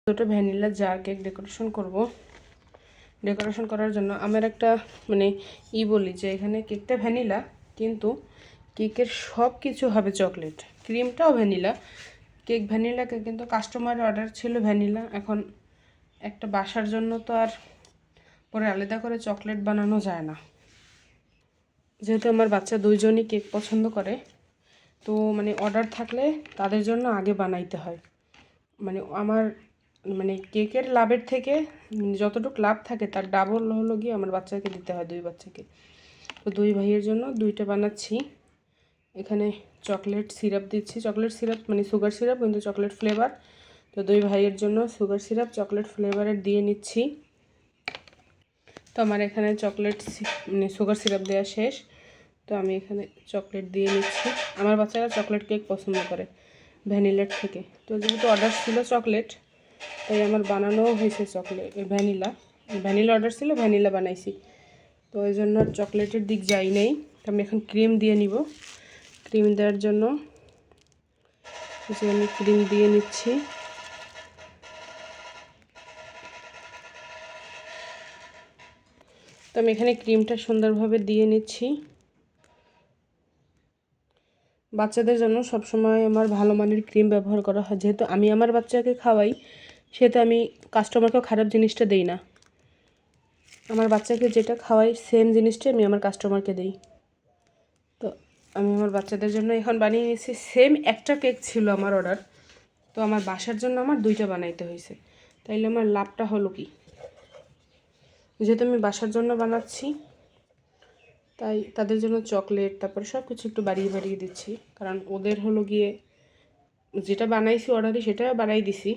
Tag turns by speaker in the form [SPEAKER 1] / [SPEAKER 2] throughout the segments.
[SPEAKER 1] দুটো vanilla jar cake decoration করব। Decoration করার জন্য আমার একটা বলি যে এখানে কেকটা ভ্যানিলা, কিন্তু কেকের সব কিছু হবে চকলেট, ক্রিমটাও ভ্যানিলা, কেক ভ্যানিলা কেক, কিন্তু কাস্টমারের অর্ডার ছিল ভ্যানিলা। এখন একটা বাসার জন্য তো আর পরে আলাদা করে চকলেট বানানো যায় না, যেহেতু আমার বাচ্চা দুইজনই কেক পছন্দ করে, তো অর্ডার থাকলে তাদের জন্য আগে বানাইতে হয়। আমার কেকের লাভের থেকে যতটুকু লাভ থাকে তার ডাবল হলো গিয়ে আমার বাচ্চাকে দিতে হয়, দুই বাচ্চাকে। তো দুই ভাইয়ের জন্য দুইটা বানাচ্ছি। এখানে চকলেট সিরাপ দিচ্ছি, চকলেট সিরাপ সুগার সিরাপ, কিন্তু চকলেট ফ্লেভার। তো দুই ভাইয়ের জন্য সুগার সিরাপ চকলেট ফ্লেভারের দিয়ে নিচ্ছি। তো আমার এখানে চকলেট সুগার সিরাপ দেওয়া শেষ, তো আমি এখানে চকলেট দিয়ে নিচ্ছি। আমার বাচ্চারা চকলেট কেক পছন্দ করে ভ্যানিলার থেকে, তো যেহেতু অর্ডার ছিল চকলেট, তাই আমার বানানোও হয়েছে চকলেট ভ্যানিলা অর্ডার ছিল, ভ্যানিলা বানাইছি। তো ওই জন্য চকলেটের দিক যাই নেই। তো আমি এখন ক্রিম দিয়ে নিব। ক্রিম দেওয়ার জন্য আমি ক্রিম দিয়ে নিচ্ছি। তো আমি এখানে ক্রিমটা সুন্দরভাবে দিয়ে নিচ্ছি। বাচ্চাদের জন্য সবসময় আমার ভালো মানের ক্রিম ব্যবহার করা হয়, যেহেতু আমি আমার বাচ্চাকে খাওয়াই, সেহেতু আমি কাস্টমারকেও খারাপ জিনিসটা দিই না। আমার বাচ্চাকে যেটা খাওয়াই সেম জিনিসটাই আমি আমার কাস্টমারকে দিই। তো আমি আমার বাচ্চাদের জন্য এখন বানিয়ে নিয়েছি। সেম একটা কেক ছিল আমার অর্ডার, তো আমার বাসার জন্য আমার দুইটা বানাইতে হয়েছে। তাইলে আমার লাভটা হলো কি, যেহেতু আমি বাসার জন্য বানাচ্ছি, তাই তাদের জন্য চকলেট তারপরে সব কিছু একটু বাড়িয়ে বাড়িয়ে দিচ্ছি। কারণ ওদের হলো গিয়ে যেটা বানাইছি অর্ডারে সেটা বানাই দিছি।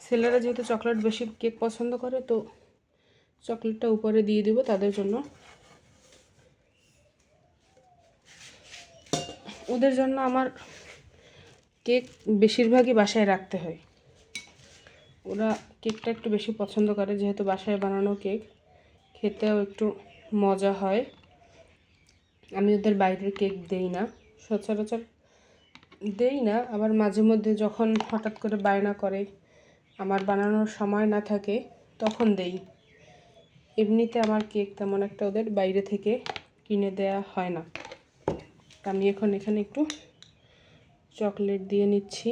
[SPEAKER 1] ছেলেরা যেহেতু চকলেট বেশি কেক পছন্দ করে, তো চকলেটটা উপরে দিয়ে দিব তাদের জন্য। ওদের জন্য আমার কেক বেশিরভাগই বাসায় রাখতে হয়, ওরা কেকটা একটু বেশি পছন্দ করে, যেহেতু বাসায় বানানো কেক খেতেও একটু মজা হয়। আমি ওদের বাইরের কেক দেই না, সচরাচর দেই না। আবার মাঝে মধ্যে যখন হঠাৎ করে বায়না করে, আমার বানানোর সময় না থাকে, তখন দেই। এমনিতে আমার কেক তেমন একটা ওদের বাইরে থেকে কিনে দেয়া হয় না। আমি এখন এখানে একটু চকলেট দিয়ে নিচ্ছি।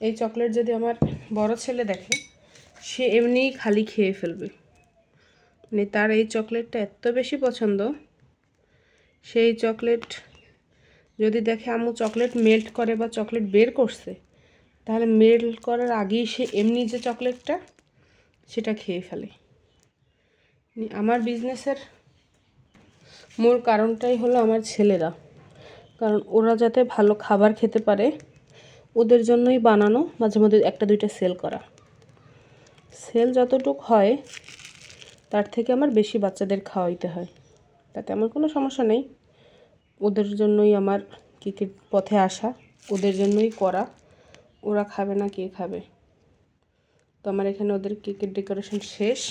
[SPEAKER 1] এই চকলেট যদি আমার বড় ছেলে দেখে, সে এমনিই খালি খেয়ে ফেলবে। তার এই চকলেটটা এত বেশি পছন্দ, সেই চকলেট যদি দেখে আম্মু চকলেট মেল্ট করে বা চকলেট বের করছে, তাহলে মেল্ট করার আগেই সে এমনি যে চকলেটটা সেটা খেয়ে ফেলে। আমার বিজনেসের মূল কারণটাই হলো আমার ছেলেরা, কারণ ওরা যাতে ভালো খাবার খেতে পারে, ওদের জন্যই বানানো, মাঝে মধ্যে একটা দুইটা সেল করা। সেল যতটুকু হয় তার থেকে আমার বেশি বাচ্চাদের খাওয়াইতে হয়, তাতে আমার কোনো সমস্যা নেই। ওদের জন্যই আমার কেকের পথে আসা, ওদের জন্যই করা। ওরা খাবে না কে খাবে? তো আমার এখানে ওদের কেকের ডেকোরেশন শেষ।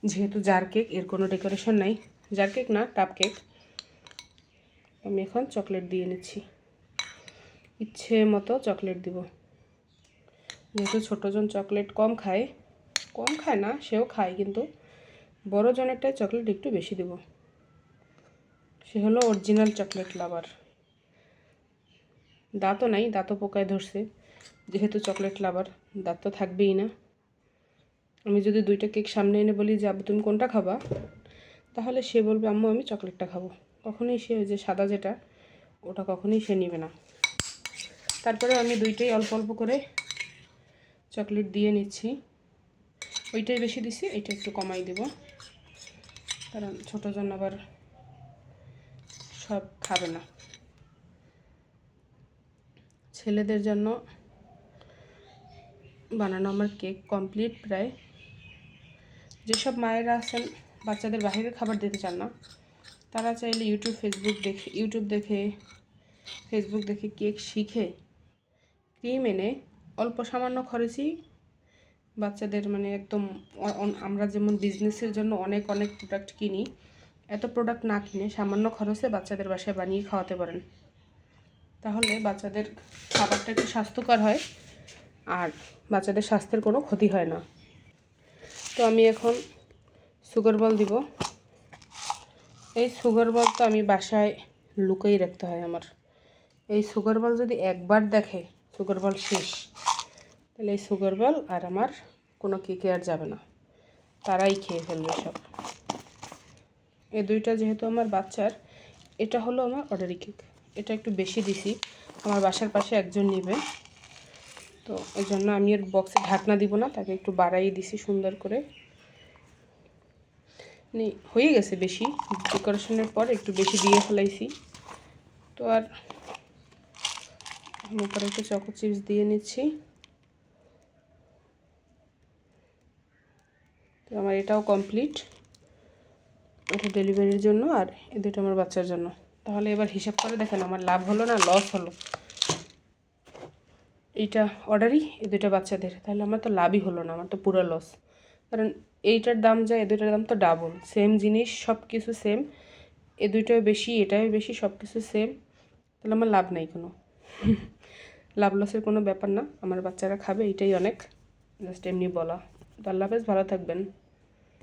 [SPEAKER 1] যেহেতু জার কেক, এর কোনো ডেকোরেশন নাই, জার কেক না টাপ কেক। আমি এখন চকলেট দিয়ে নিচ্ছি, ইচ্ছে মতো চকলেট দিব। যেহেতু ছোটোজন চকলেট কম খায় না, সেও খায়, কিন্তু বড় জনেরটায় চকলেট একটু বেশি দেব। সে হলো অরিজিনাল চকলেট লাভার। দাঁতও নাই, দাঁতও পোকায় ধরছে, যেহেতু চকলেট লাভার দাঁত তো থাকবেই না। আমি যদি দুইটা কেক সামনে এনে বলি যে আব্বু তুমি কোনটা খাবা, তাহলে সে বলবে আম্মু আমি চকলেটটা খাবো। কখনোই সে যে সাদা যেটা, ওটা কখনোই সে নেবে না। তারপরে আমি দুইটাই অল্প অল্প করে চকলেট দিয়ে নিচ্ছি। ওইটাই বেশি দিছি, এটা একটু কমাই দেব, কারণ ছোটোজন আবার সব খাবে না। ছেলেদের জন্য বানানো আমার কেক কমপ্লিট প্রায়। যেসব মায়েরা আছেন বাচ্চাদের বাইরের খাবার দিতে চান না, তারা চাইলে ইউটিউব দেখে ফেসবুক দেখে কেক শিখে ক্রিম এনে অল্প সামান্য খরচেই বাচ্চাদের একদম আমরা যেমন বিজনেসের জন্য অনেক অনেক প্রোডাক্ট কিনি, এত প্রোডাক্ট না কিনে সামান্য খরচে বাচ্চাদের বাসায় বানিয়ে খাওয়াতে পারেন। তাহলে বাচ্চাদের খাবারটা একটু স্বাস্থ্যকর হয় আর বাচ্চাদের স্বাস্থ্যের কোনো ক্ষতি হয় না। তো আমি এখন সুগার বল দিব। এই সুগার বল তো আমি বাসায় লুকিয়ে রাখতে হয় আমার। এই সুগার বল যদি একবার দেখে সুগার বল শেষ, তাহলে এই সুগার বল আর আমার কোনো কেকে আর যাবে না, তারাই খেয়ে ফেলবে সব। এই দুইটা যেহেতু আমার বাচ্চার, এটা হলো আমার অর্ডারি কেক, এটা একটু বেশি দিছি, আমার বাসার পাশে একজন নেবে, তো এই জন্য আমি এর বক্সে ঢাকনা দিব না, তাকে একটু বাড়াই দিছি সুন্দর করে। হয়ে গেছে বেশি, ডেকোরেশনের পর একটু বেশি দিয়ে ফেলাইছি। তো আর উপরে একটু চকো চিপস দিয়ে নিচ্ছি। তো আমার এটাও কমপ্লিট, এটা ডেলিভারির জন্য আর এ দুটো আমার বাচ্চার জন্য। তাহলে এবার হিসাব করে দেখেন আমার লাভ হলো না লস হলো। এইটা অর্ডারই, এ দুটো বাচ্চাদের, তাহলে আমার তো লাভই হলো না, আমার তো পুরো লস। কারণ এইটার দাম যা এ দুইটার দাম তো ডাবল, সেম জিনিস সব কিছু সেম, এ দুইটাও বেশি এটাও বেশি, সব কিছু সেম, তাহলে আমার লাভ নাই কোনো। লাভ লসের কোনো ব্যাপার না, আমার বাচ্চারা খাবে, এটাই অনেক, জাস্ট এমনি বলা। তো আল্লাহ হাফেজ, ভালো থাকবেন।